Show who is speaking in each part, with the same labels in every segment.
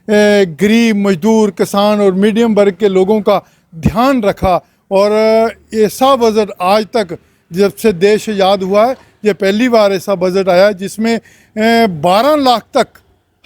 Speaker 1: गरीब मजदूर किसान और मीडियम वर्ग के लोगों का ध्यान रखा। और ऐसा बजट आज तक जब से देश आज़ाद हुआ है, ये पहली बार ऐसा बजट आया है जिसमें 12 लाख तक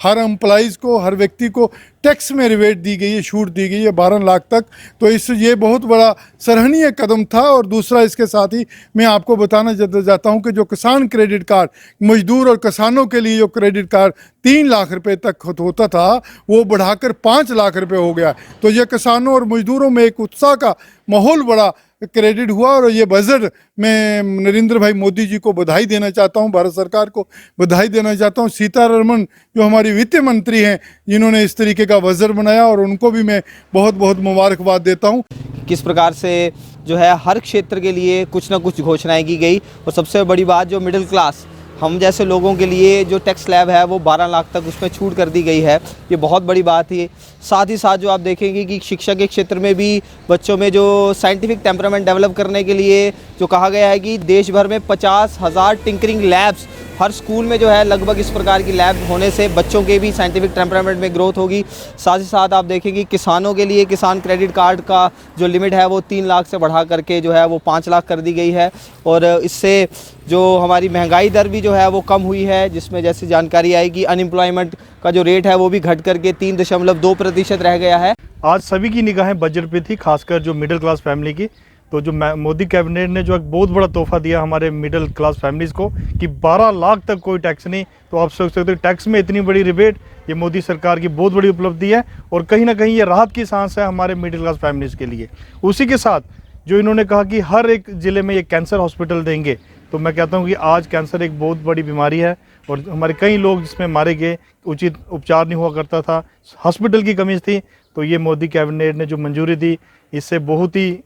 Speaker 1: हर एम्प्लॉइज़ को, हर व्यक्ति को टैक्स में रिबेट दी गई है, छूट दी गई है 12 लाख तक। तो ये बहुत बड़ा सराहनीय कदम था। और दूसरा, इसके साथ ही मैं आपको बताना चाहता हूं कि जो किसान क्रेडिट कार्ड, मजदूर और किसानों के लिए जो क्रेडिट कार्ड 3 लाख रुपए तक होता था, वो बढ़ाकर 5 लाख रुपए हो गया। तो ये किसानों और मजदूरों में एक उत्साह का माहौल बड़ा क्रेडिट हुआ। और ये बजट मैं नरेंद्र भाई मोदी जी को बधाई देना चाहता हूं, भारत सरकार को बधाई देना चाहता हूं। सीतारमण जो हमारी वित्त मंत्री हैं, जिन्होंने इस तरीके का बजट बनाया, और उनको भी मैं बहुत बहुत मुबारकबाद देता हूं।
Speaker 2: किस प्रकार से जो है हर क्षेत्र के लिए कुछ ना कुछ घोषणाएं की गई, और सबसे बड़ी बात जो मिडिल क्लास हम जैसे लोगों के लिए जो टैक्स स्लैब है वो 12 लाख तक उसमें छूट कर दी गई है, ये बहुत बड़ी बात है। साथ ही साथ जो आप देखेंगे कि शिक्षा के क्षेत्र में भी बच्चों में जो साइंटिफिक टेम्परामेंट डेवलप करने के लिए जो कहा गया है कि देश भर में 50,000 टिंकरिंग लैब्स हर स्कूल में जो है लगभग इस प्रकार की लैब होने से बच्चों के भी साइंटिफिक टेम्परामेंट में ग्रोथ होगी। साथ ही साथ आप देखेंगे किसानों के लिए किसान क्रेडिट कार्ड का जो लिमिट है वो 3 लाख से बढ़ा करके जो है वो 5 लाख कर दी गई है। और इससे जो हमारी महंगाई दर भी जो है वो कम हुई है, जिसमें जैसे जानकारी आई कि अनएम्प्लॉयमेंट का जो रेट है वो भी घट करके 3.2% रह गया है।
Speaker 3: आज सभी की निगाहें बजट पे थी, खासकर जो मिडिल क्लास फैमिली की। तो जो मोदी कैबिनेट ने जो एक बहुत बड़ा तोहफा दिया हमारे मिडिल क्लास फैमिलीज़ को कि 12 लाख तक कोई टैक्स नहीं। तो आप सोच सकते हो टैक्स में इतनी बड़ी रिबेट, ये मोदी सरकार की बहुत बड़ी उपलब्धि है, और कहीं ना कहीं ये राहत की सांस है हमारे मिडिल क्लास फैमिलीज़ के लिए। उसी के साथ जो इन्होंने कहा कि हर एक ज़िले में ये कैंसर हॉस्पिटल देंगे, तो मैं कहता हूँ कि आज कैंसर एक बहुत बड़ी बीमारी है, और हमारे कई लोग जिसमें मारे गए, उचित उपचार नहीं हुआ करता था, हॉस्पिटल की कमी थी। तो ये मोदी कैबिनेट ने जो मंजूरी दी, इससे बहुत ही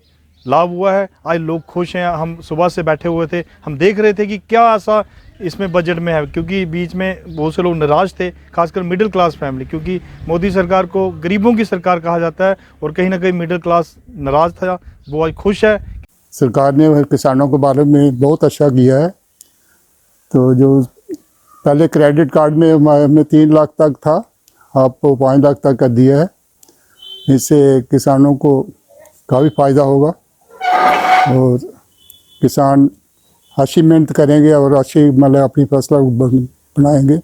Speaker 3: लाभ हुआ है। आज लोग खुश हैं। हम सुबह से बैठे हुए थे, हम देख रहे थे कि क्या ऐसा इसमें बजट में है, क्योंकि बीच में बहुत से लोग नाराज़ थे, खासकर मिडिल क्लास फैमिली, क्योंकि मोदी सरकार को गरीबों की सरकार कहा जाता है, और कहीं ना कहीं मिडिल क्लास नाराज़ था, वो आज खुश है।
Speaker 4: सरकार ने किसानों के बारे में बहुत अच्छा किया है। तो जो पहले क्रेडिट कार्ड में 3 लाख तक था, आपको 5 लाख तक कर दिया है। इससे किसानों को काफ़ी फ़ायदा होगा, और किसान अच्छी मेहनत करेंगे और अच्छी मतलब अपनी फसल बनाएंगे।